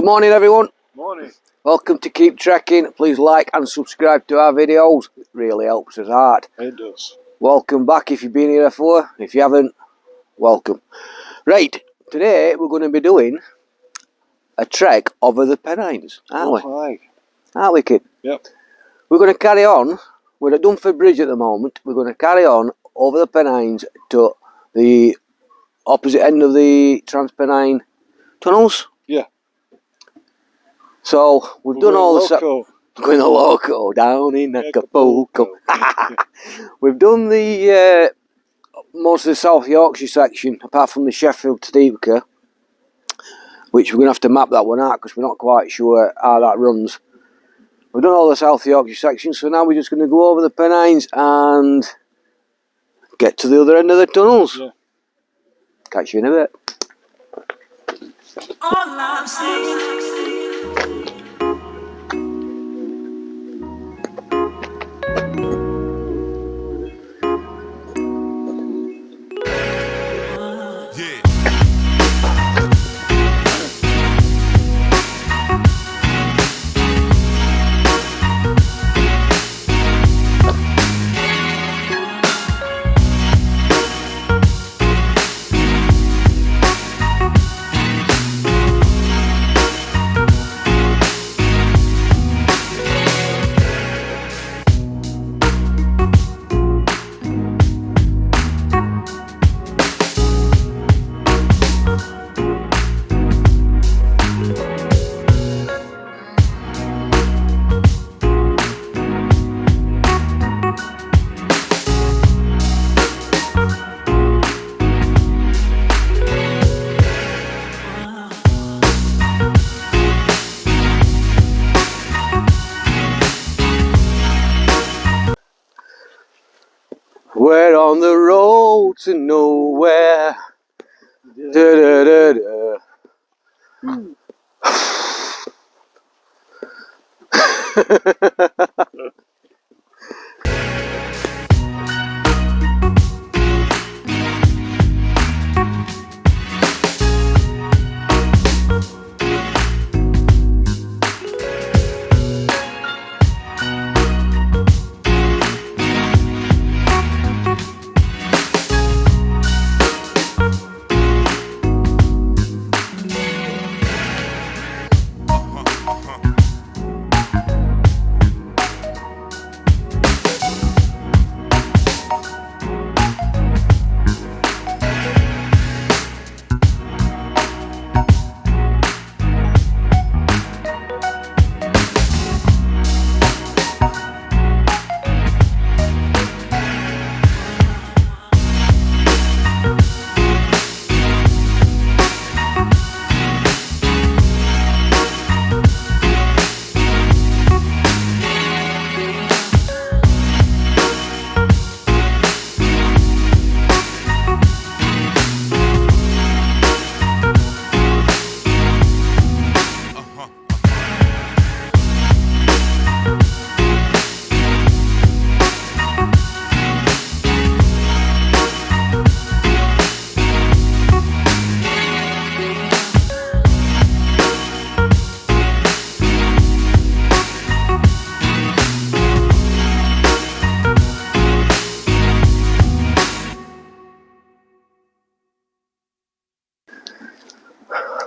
Good morning everyone. Morning. Welcome to Keep Trekking. Please like and subscribe to our videos. It really helps us out. It does. Welcome back if you've been here before. If you haven't, welcome. Right, today we're going to be doing a trek over the Pennines, aren't we? Hi. Aren't we, kid? Yep. We're going to carry on. We're at Dunford Bridge at the moment. We're going to carry on over the Pennines to the opposite end of the Trans-Pennine tunnels. Yeah. So we've done all the going the loco down in Acapulco. We've done the most of the South Yorkshire section, apart from the Sheffield to Deepker, which we're going to have to map that one out because we're not quite sure how that runs. We've done all the South Yorkshire section, so now we're just going to go over the Pennines and get to the other end of the tunnels. Yeah. Catch you in a bit. All I'm saying. We're on the road to nowhere. Da, da, da, da.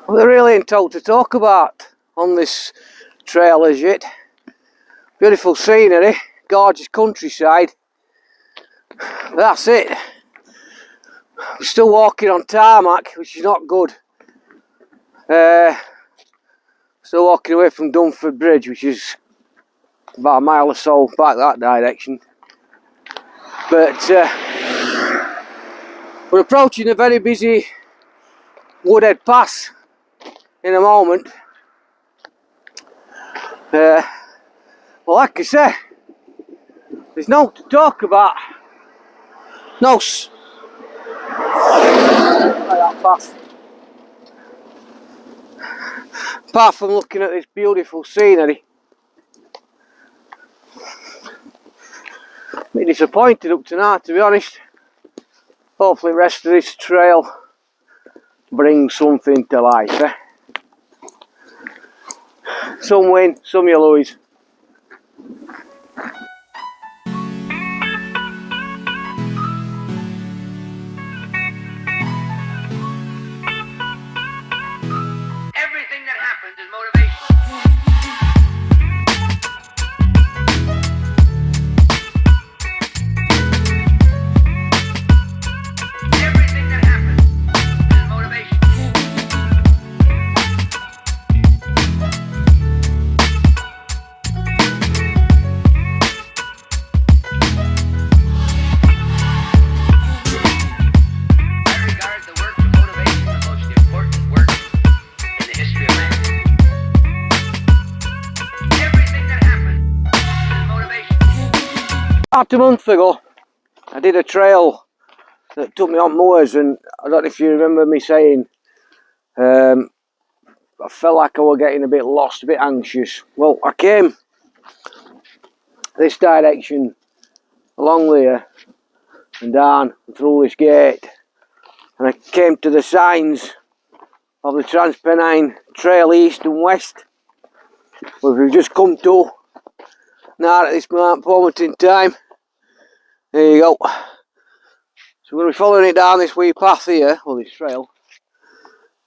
Well, there really ain't all to talk about on this trail as yet. Beautiful scenery, gorgeous countryside. That's it. We're still walking on tarmac, which is not good. Still walking away from Dunford Bridge, which is about a mile or so back that direction. But we're approaching a very busy Woodhead Pass in a moment. Well, like I say, there's no to talk about. No that pass. Apart from looking at this beautiful scenery. I'm disappointed up to now, to be honest. Hopefully the rest of this trail brings something to life, eh? Some win, some you lose. Everything that happens is motivation. Everything that happens is motivation. I regard the work of motivation the most important work in the history of man. Everything that happens is motivation. About a month ago, I did a trail that took me on moors, and I don't know if you remember me saying I felt like I was getting a bit lost, a bit anxious. Well, I came this direction along there and down and through this gate, and I came to the signs of the Pennines Trail East and West, which we've just come to now at this moment in time. There you go. So we're going to be following it down this wee path here, or this trail.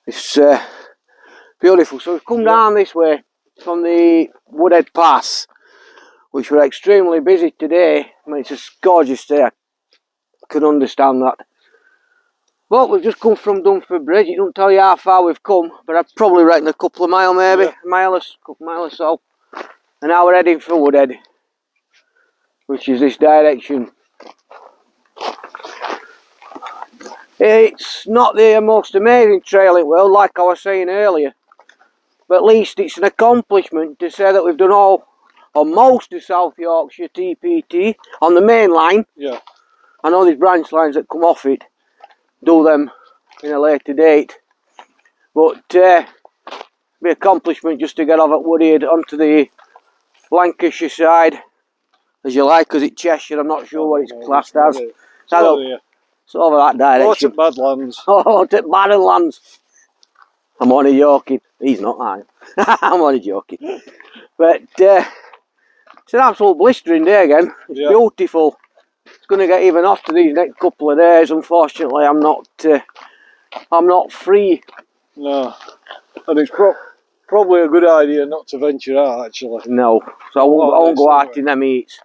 It's beautiful. So we've come down this way from the Woodhead Pass, which were extremely busy today. I mean, it's a gorgeous day, I can understand that. But we've just come from Dunford Bridge. It doesn't tell you how far we've come, but I probably reckon a couple of miles, maybe, a couple of miles or so. And now we're heading for Woodhead, which is this direction. It's not the most amazing trail in the world, like I was saying earlier, but at least it's an accomplishment to say that we've done all, or most of South Yorkshire TPT on the main line. Yeah. I know there's branch lines that come off it, do them in a later date, but be an accomplishment just to get off at Woodhead onto the Lancashire side, as you like, because it's Cheshire. I'm not sure what it's classed as. It's over that direction. Oh, it's at Badlands. Oh, it's at Badlands. I'm only joking. He's not lying. I'm only joking. But it's an absolute blistering day again. It's beautiful. It's going to get even hotter these next couple of days. Unfortunately, I'm not free. No, and it's probably a good idea not to venture out, actually. No, so I won't go out in them heats.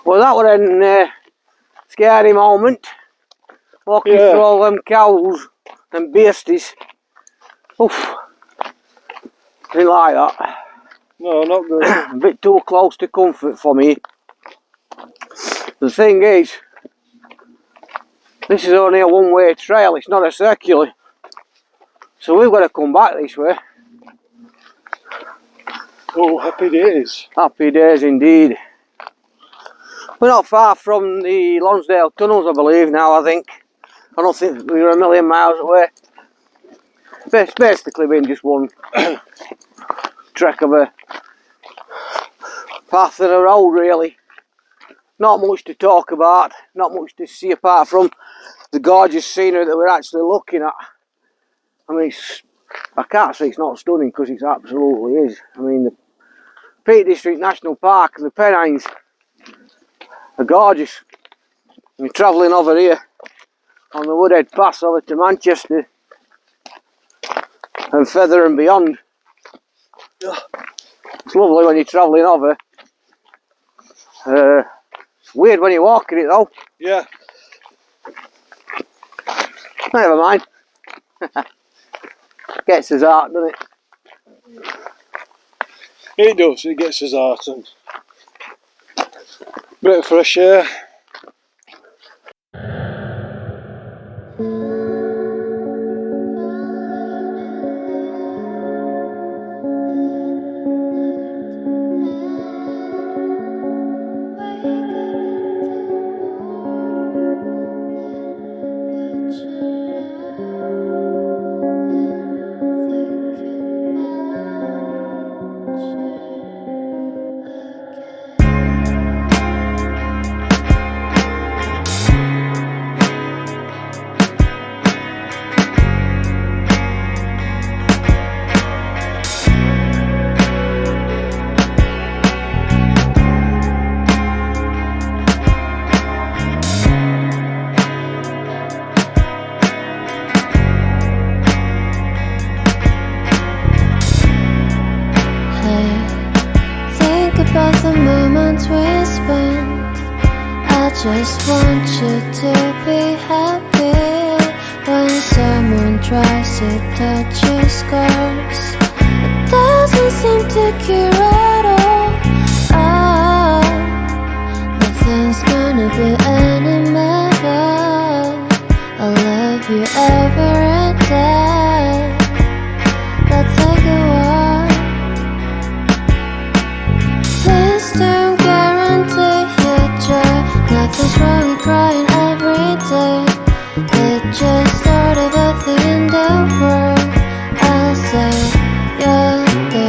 Well, that was a scary moment. Walking through all them cows and beasties. Oof. Didn't like that. No, not good. A bit too close to comfort for me. The thing is, this is only a one-way trail, it's not a circular. So we've got to come back this way. Oh, happy days. Happy days indeed. We're not far from the Longdendale tunnels, I believe now, I think. I don't think we were a million miles away. It's basically been just one trek of a path and a road, really. Not much to talk about, not much to see apart from the gorgeous scenery that we're actually looking at. I mean, I can't say it's not stunning because it absolutely is. I mean, the Peak District National Park and the Pennines are gorgeous. You're travelling over here on the Woodhead Pass over to Manchester and further and beyond. It's lovely when you're travelling over. Weird when you're walking it though. Yeah. Never mind. Gets us out, doesn't it? It does, it gets us out and bit of fresh air. About the moments we spent, I just want you to be happy. When someone tries to touch your scars, it doesn't seem to cure at all. Nothing's gonna be any better. I'll love you every day. Let's take a walk. Don't guarantee your joy. Nothing's wrong with crying every day. It just started at the end of the world. I'll say you're the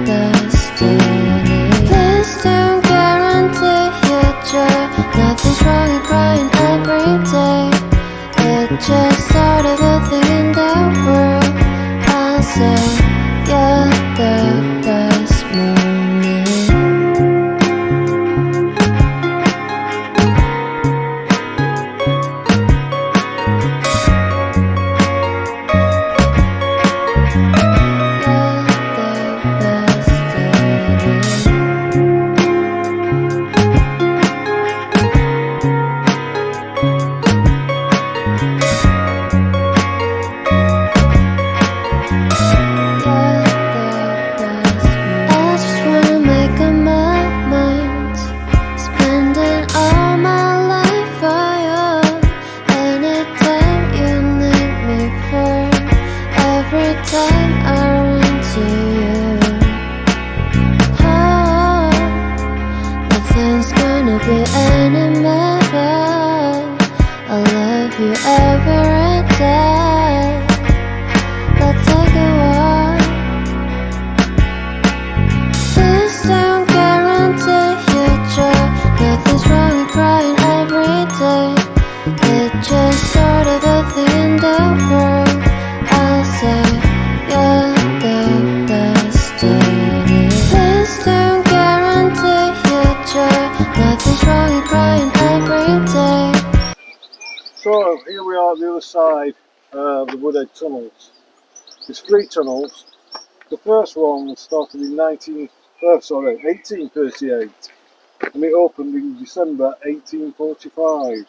destiny. Please don't guarantee your joy. Nothing's wrong with crying every day. It just started at the end of the world. I'll say you're the best moment. So here we are at the other side of the Woodhead tunnels. There's 3 tunnels. The first one started in 1838 and it opened in December 1845.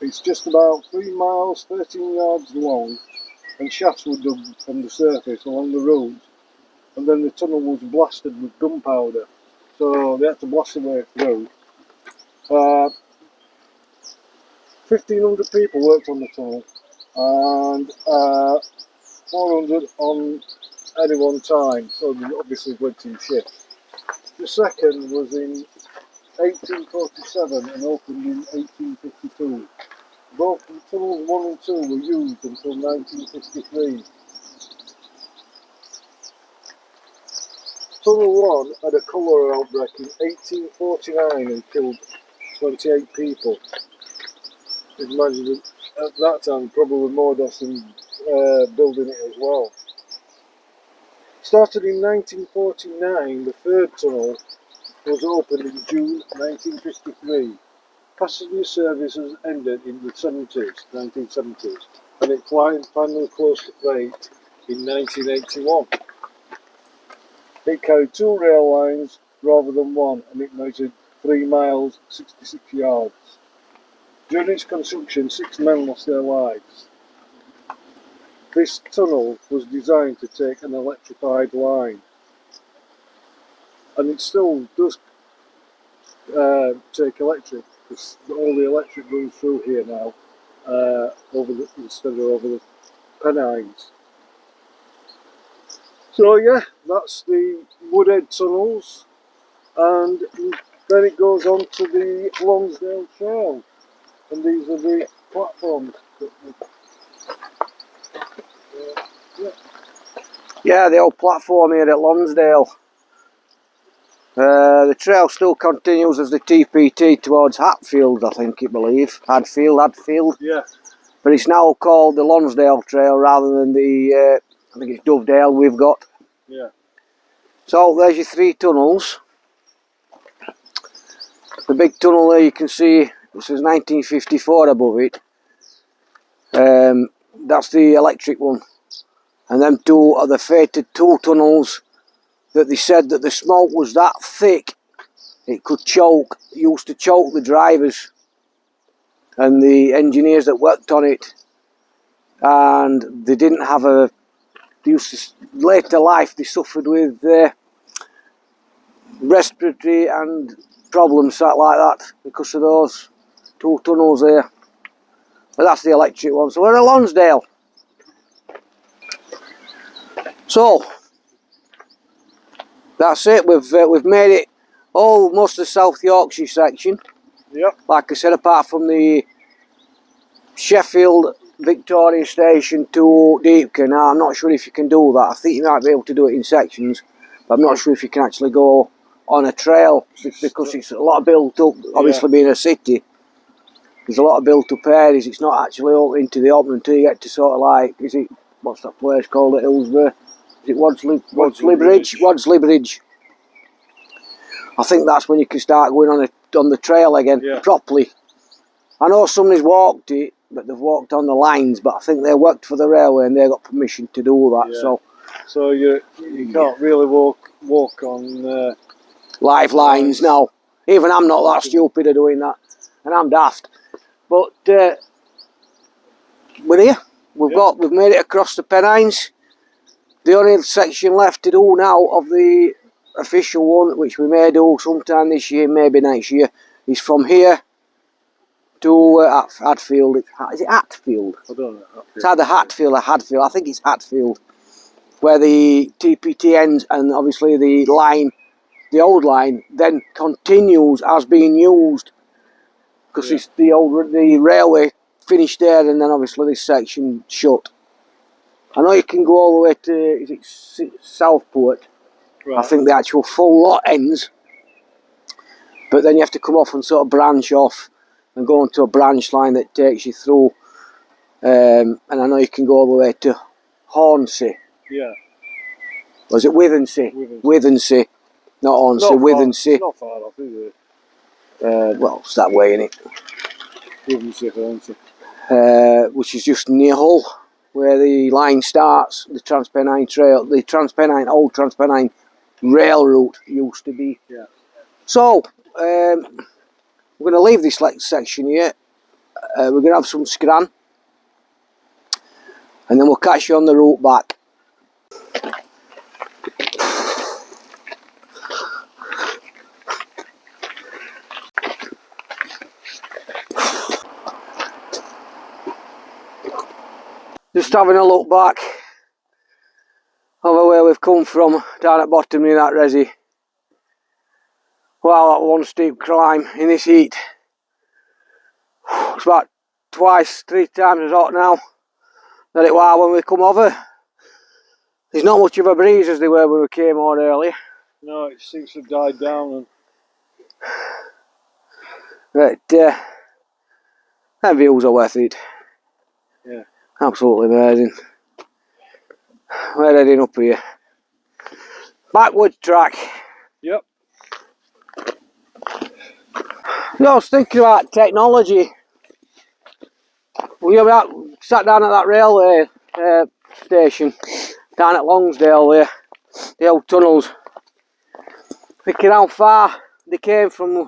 It's just about 3 miles, 13 yards long, and shafts were dug from the surface along the road, and then the tunnel was blasted with gunpowder, so they had to blast their way through. 1,500 people worked on the tunnel, and 400 on any one time, so they obviously went in shifts. The second was in 1847 and opened in 1852. Both tunnels 1 and 2 were used until 1953. Tunnel 1 had a cholera outbreak in 1849 and killed 28 people. Imagine at that time probably more than building it as well. Started in 1949, the third tunnel was opened in June 1953. Passenger services ended in the 1970s, and it finally closed to freight in 1981. It carried 2 rail lines rather than 1, and it measured 3 miles 66 yards. During its construction, 6 men lost their lives. This tunnel was designed to take an electrified line, and it still does take electric, because all the electric runs through here now, instead of over the Pennines. So yeah, that's the Woodhead tunnels, and then it goes on to the Longdendale Trail, and these are the platforms. Yeah, the old platform here at Lonsdale. The trail still continues as the TPT towards Hatfield, I think you believe. Hadfield. Yeah. But it's now called the Lonsdale Trail rather than the, I think it's Dovedale we've got. Yeah. So there's your 3 tunnels. The big tunnel there you can see, it says 1954 above it. That's the electric one. And them 2 are the fated 2 tunnels that they said that the smoke was that thick it could choke, used to choke the drivers and the engineers that worked on it, and they didn't have a, they used to, later life they suffered with respiratory and problems like that because of those 2 tunnels there. But that's the electric one. So we're at Lonsdale. So that's it. We've made it most of the South Yorkshire section. Yep. Like I said, apart from the Sheffield Victoria Station to Deepkin. Now, I'm not sure if you can do that. I think you might be able to do it in sections, but I'm not sure if you can actually go on a trail because it's a lot of built up. Obviously, being a city, there's a lot of built up areas. It's not actually open to the open until you get to sort of like, is it, what's that place called at Hillsborough? Is it Wadsley Bridge? Wadsley Bridge. I think that's when you can start going on the trail again properly. I know somebody's walked it, but they've walked on the lines. But I think they worked for the railway and they got permission to do that. Yeah. So you can't really walk on live lines now. Even I'm not that stupid of doing that, and I'm daft. But we're here. We've made it across the Pennines. The only section left to do now of the official one, which we may do sometime this year, maybe next year, is from here to Hatfield. Is it Hatfield? I don't know. It's either Hatfield or Hadfield. I think it's Hatfield, where the TPT ends, and obviously the line, the old line, then continues as being used because it's the railway finished there, and then obviously this section shut. I know you can go all the way to, is it Southport? Right. I think the actual full lot ends, but then you have to come off and sort of branch off and go onto a branch line that takes you through. And I know you can go all the way to Hornsey. Yeah. Was it Withensea? Withensea. Not Hornsey, Withensea. Not far off, is it? Well, it's that way, innit? Withensea, Hornsey. Which is just near Hull, where the line starts, the Transpennine Trail, the old Transpennine rail route used to be. Yeah. So, we're going to leave this section here. We're going to have some scran, and then we'll catch you on the route back. Just having a look back over where we've come from, down at bottom of that resi. Wow, that one steep climb in this heat. It's about twice, 3 times as hot now than it was when we come over. There's not much of a breeze as they were when we came on earlier. No, it seems to have died down. But them views are worth it. Yeah. Absolutely amazing. We're heading up here. Backward track. Yep. No, I was thinking about technology. We sat down at that railway station down at Longdendale there, the old tunnels. Thinking how far they came from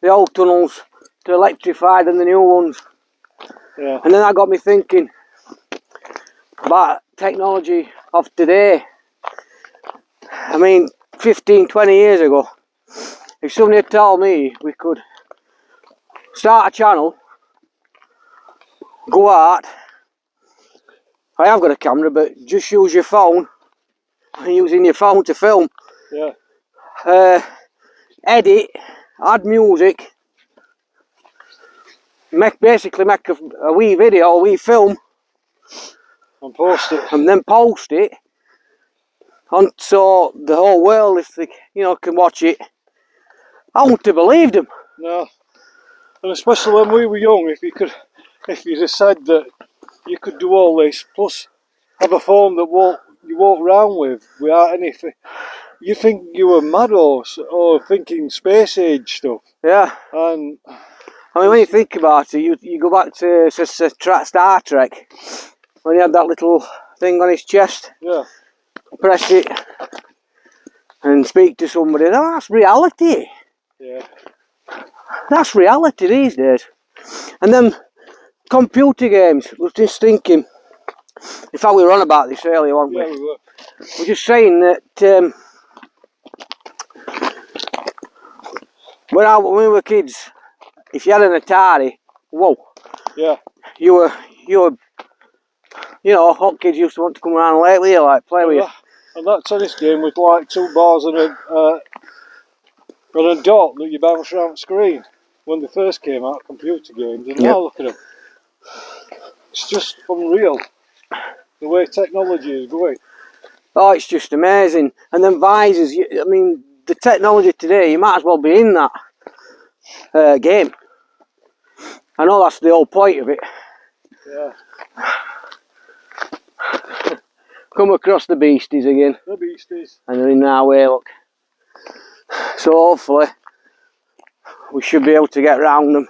the old tunnels to electrified and the new ones. Yeah. And then that got me thinking about technology of today. I mean, 15, 20 years ago, if somebody had told me we could start a channel, go out, I have got a camera, but just use your phone, and using your phone to film, Yeah. edit, add music, basically make a wee video, a wee film, And post it. and then post it, and so the whole world, if they can watch it. I wouldn't have believed them. No. And especially when we were young, if you'd have said that you could do all this, plus have a phone that you walk around with without anything, you think you were mad or thinking space age stuff. Yeah. And I mean, when you think about it, you go back to Star Trek, when he had that little thing on his chest, yeah, press it, and speak to somebody. Now, that's reality. yeah, That's reality these days. And then computer games, I was just thinking, in fact we were on about this earlier, weren't we? yeah, we were. We're just saying that when we were kids, if you had an Atari, whoa, Yeah, you were, hot kids used to want to come around late with you, like play with you. and that tennis game was like 2 bars and a dot that you bounce around the screen when they first came out, computer games, and now look at them. It's just unreal the way technology is going. Oh, it's just amazing. And then visors, I mean, the technology today, you might as well be in that game. I know that's the whole point of it. Yeah, Come across the beasties again. the beasties. And they're in our way, look. So hopefully we should be able to get round them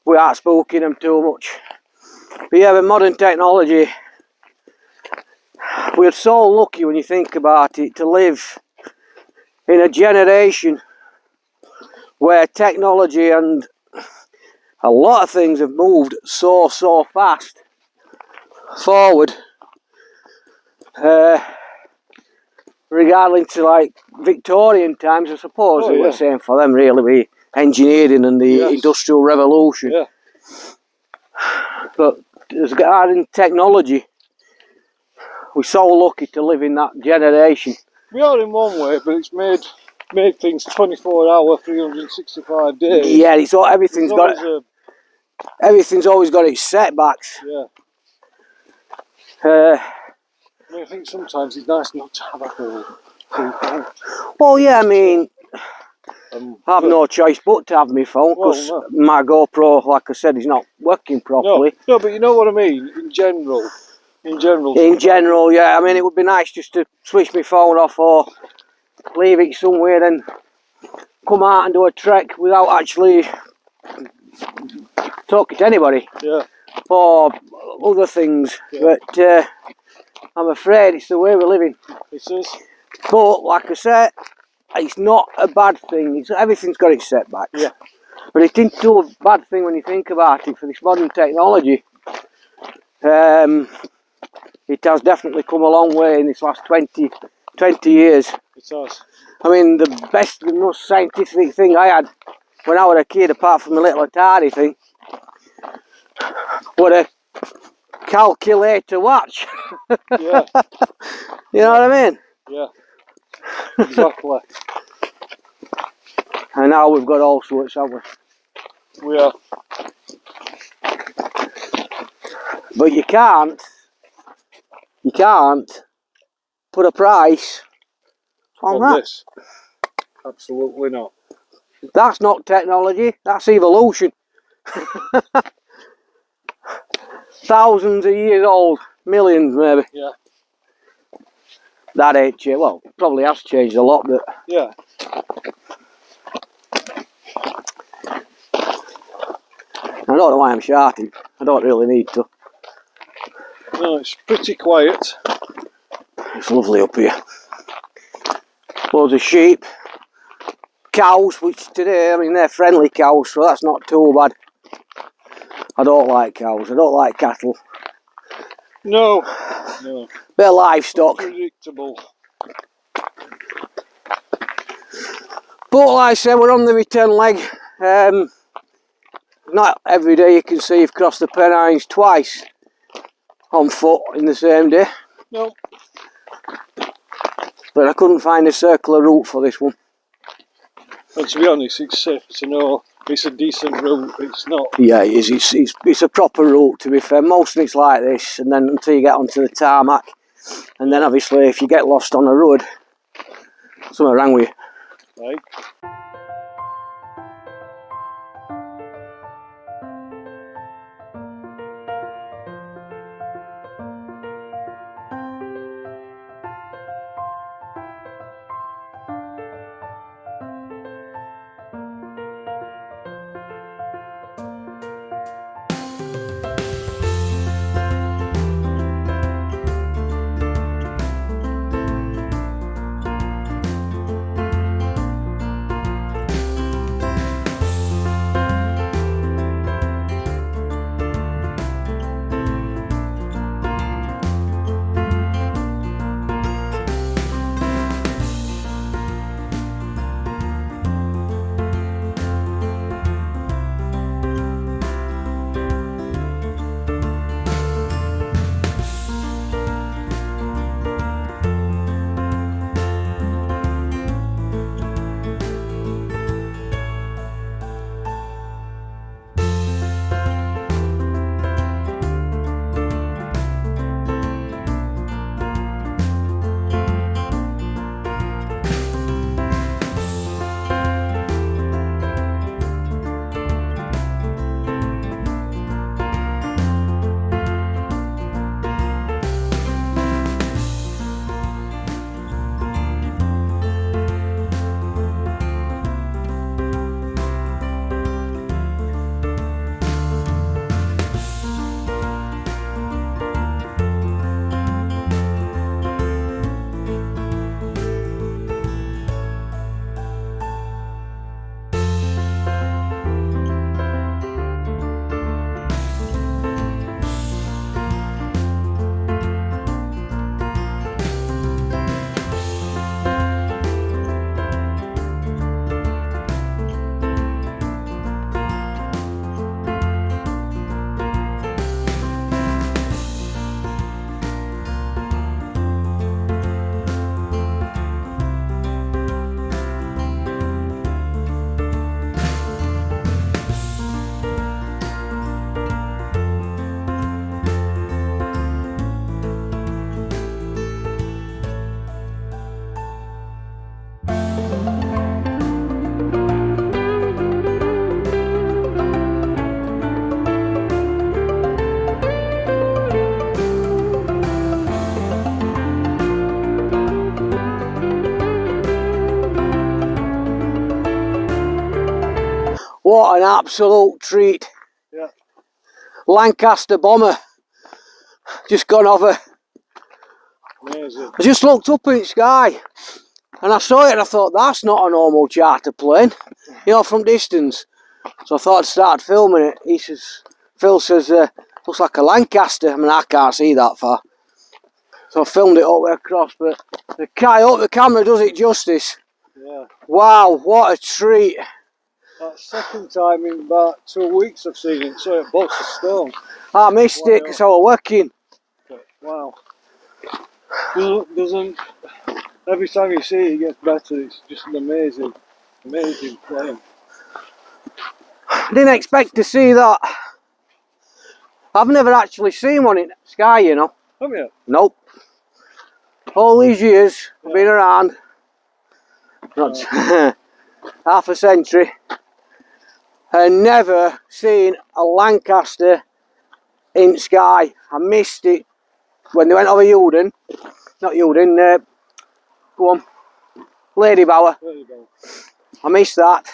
without spooking them too much. But yeah, with modern technology, we're so lucky when you think about it to live in a generation where technology and a lot of things have moved so fast forward. Regarding to like Victorian times, I suppose they were saying for them really the engineering and the industrial revolution. Yeah. But regarding technology, we're so lucky to live in that generation. We are in one way, but it's made things 24 hour, 365 days. Yeah, it's all everything's always got its setbacks. Yeah. I mean, I think sometimes it's nice not to have a whole phone. Well, yeah, I mean, I have no choice but to have my phone because my GoPro, like I said, is not working properly. No, but you know what I mean. In general. In general, yeah. I mean, it would be nice just to switch my phone off or leave it somewhere and come out and do a trek without actually talking to anybody. Yeah. Or other things. Yeah. But I'm afraid it's the way we're living. It is. But like I said, it's not a bad thing. Everything's got its setbacks. Yeah. But it isn't a bad thing when you think about it. For this modern technology, it has definitely come a long way in this last 20 years. It has. I mean, the best, the most scientific thing I had when I was a kid, apart from the little Atari thing, was a calculator watch. Yeah. You know what I mean? Yeah. Exactly. And now we've got all sorts, haven't we? We are. But you can't put a price on that. This. Absolutely not. That's not technology, that's evolution. Thousands of years old, millions maybe. Yeah. That ain't changed. Well, probably has changed a lot, but Yeah. I don't know why I'm shouting. I don't really need to. No, it's pretty quiet. It's lovely up here. Loads of sheep, cows, which today, I mean, they're friendly cows, so that's not too bad. I don't like cows, I don't like cattle. No. No. Bit of livestock. Predictable. But like I said, we're on the return leg. Not every day you can see you've crossed the Pennines twice on foot in the same day. No. But I couldn't find a circular route for this one. And to be honest, it's safe to know it's a decent route. It's not. Yeah, it is. It's a proper route, to be fair. Most of it's like this, and then until you get onto the tarmac. And then obviously if you get lost on the road, something wrong with you. Right. What an absolute treat. Yeah. Lancaster bomber. Just gone over. Amazing. I just looked up in the sky And I saw it and I thought, that's not a normal charter plane, you know, from distance. So I thought I'd start filming it. Phil says, looks like a Lancaster. I mean, I can't see that far. So I filmed it all the way across, but I hope the camera does it justice. Yeah. Wow, what a treat. That's second time in about 2 weeks I've seen it, so it bolts of stone. I missed it because I was working. But, wow. Doesn't, every time you see it, it gets better. It's just an amazing plane. I didn't expect to see that. I've never actually seen one in the sky, you know. Have you? Nope. All these years I've been around, not half a century, and never seen a Lancaster in sky. I missed it when they went over Euden. Not Euden, go on, Lady Bower. I missed that.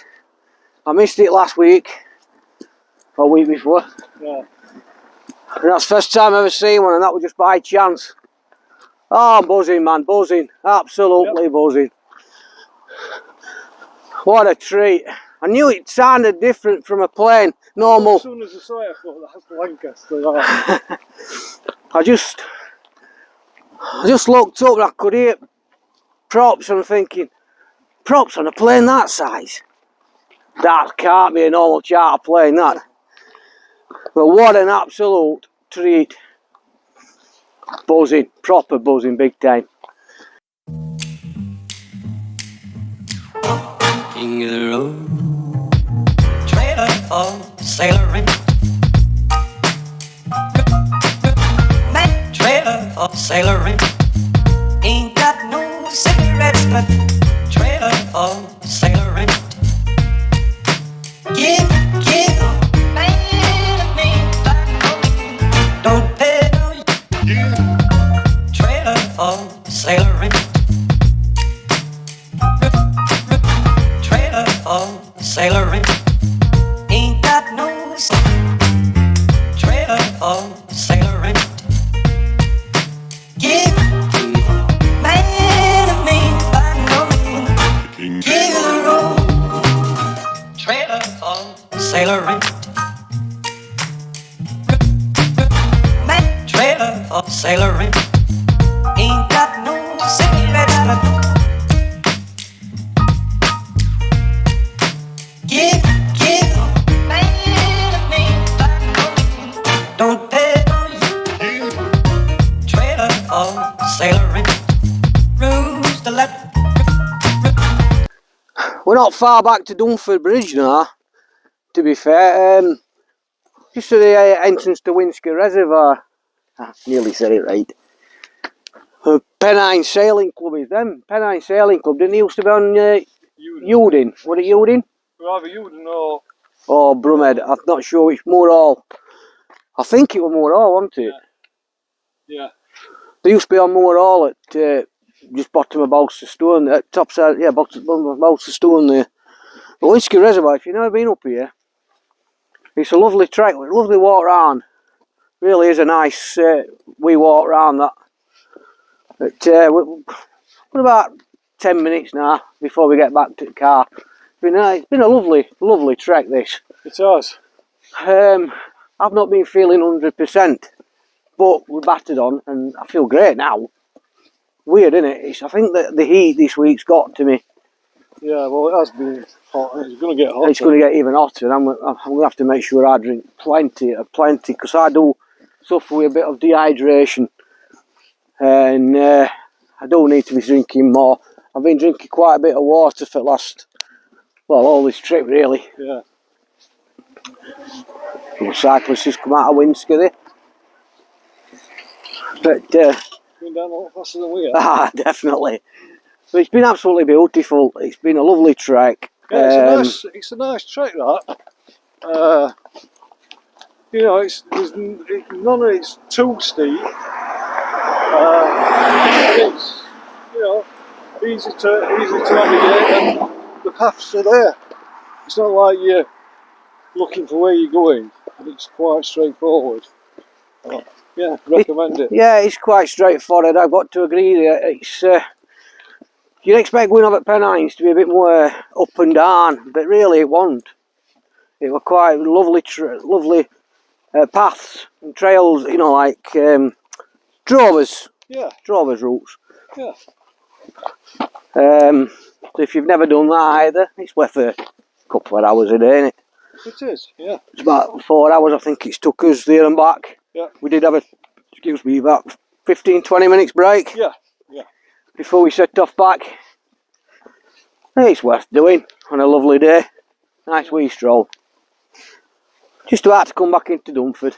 I missed it last week, or week before. Yeah. And that's the first time I've ever seen one, and that was just by chance. Oh, I'm buzzing, man, buzzing. Absolutely buzzing. What a treat. I knew it sounded different from a plane, normal. As soon as I saw it, I thought, that's Lancaster. That. I just looked up and I could hear props, and I'm thinking, props on a plane that size? That can't be a normal charter plane, that. But what an absolute treat. Buzzing, proper buzzing, big time. King of the road, trailer for sailoring. Man, trailer for sailoring. Ain't got no cigarettes, but trailer for sailoring. Give, man, don't pay no. Trailer for sailoring. Sailoring, ain't got no trailer for sailoring. Give man a man by no man. King of the road, trailer for sailoring. Man, trailer for sailoring. Ain't got no cigarettes, but give, man, don't pay on you. Trailer for sailoring. Rules the left. We're not far back to Dunford Bridge now, to be fair. Just to the entrance to Winsker Reservoir. I nearly said it right. Pennines Sailing Club is them. Pennines Sailing Club, didn't it used to be on Euden? Was it Euden? Rather Euden or... Or Brumhead, I'm not sure which. Moorhall. I think it was Moorhall, wasn't it? Yeah. They used to be on Moorhall at just bottom of Balster Stone, at top side, yeah, bottom of Balster Stone there. But Winsker Reservoir, if you've never been up here, it's a lovely trek, a lovely walk round. Really is a nice wee walk round that. But we're about 10 minutes now before we get back to the car. It's been a lovely trek, this. It has. I've not been feeling 100%, but we're battered on and I feel great now. Weird, isn't it? I think that the heat this week's got to me. Yeah, well, it has been hot and it's going to get hotter. It's going to get even hotter, and I'm going to have to make sure I drink plenty, because I do suffer with a bit of dehydration, and I do need to be drinking more. I've been drinking quite a bit of water for the last, well, all this trip really. Yeah. The cyclists just come out of Winsker there. But Been down a lot faster than we have. definitely. But it's been absolutely beautiful. It's been a lovely trek. Yeah, it's a nice trek, that. You know, none of it's too steep. It's, you know, easy to navigate, and the paths are there. It's not like you're looking for where you're going. It's quite straightforward. Yeah, recommend it. Yeah, it's quite straightforward. I've got to agree there. It's You'd expect going up at Pennines to be a bit more up and down, but really it wasn't. It were quite lovely, lovely paths and trails, you know, like drovers routes. Yeah. So if you've never done that either, it's worth a couple of hours a day, isn't it? It is, yeah. It's about 4 hours, I think it's took us there and back. Yeah. We did have about 15-20 minutes break. Yeah, yeah. Before we set off back. It's worth doing on a lovely day. Nice wee stroll. Just about to come back into Dunford.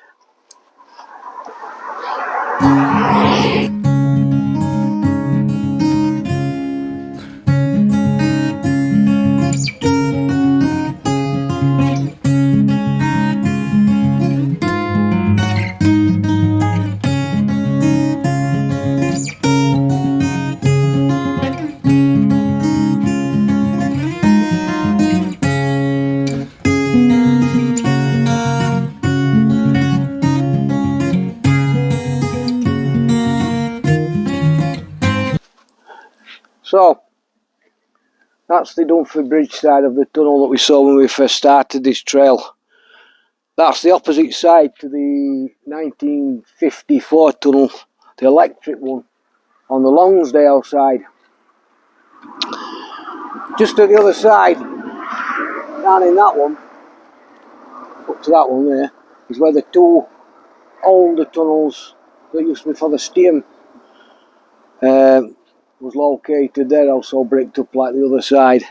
So, that's the Dunford Bridge side of the tunnel that we saw when we first started this trail. That's the opposite side to the 1954 tunnel, the electric one, on the Longdendale side. Just at the other side, down in that one, up to that one there, is where the two older tunnels that used to be for the steam was located. They're also bricked up like the other side.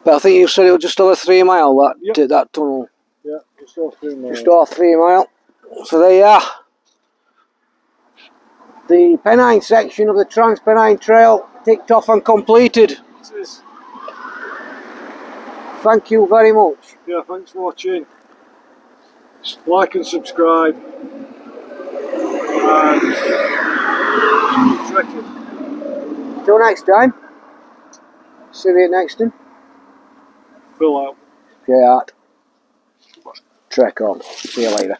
But I think you said it was just over 3 mile, that tunnel. Yeah, just off 3 miles. Just off 3 mile. So there you are. The Pennines section of the Trans-Pennine Trail ticked off and completed. It is. Thank you very much. Yeah, thanks for watching. Like and subscribe. And keep trekking. Till next time. See you next time. Fill out. Yeah. Trek on. See you later.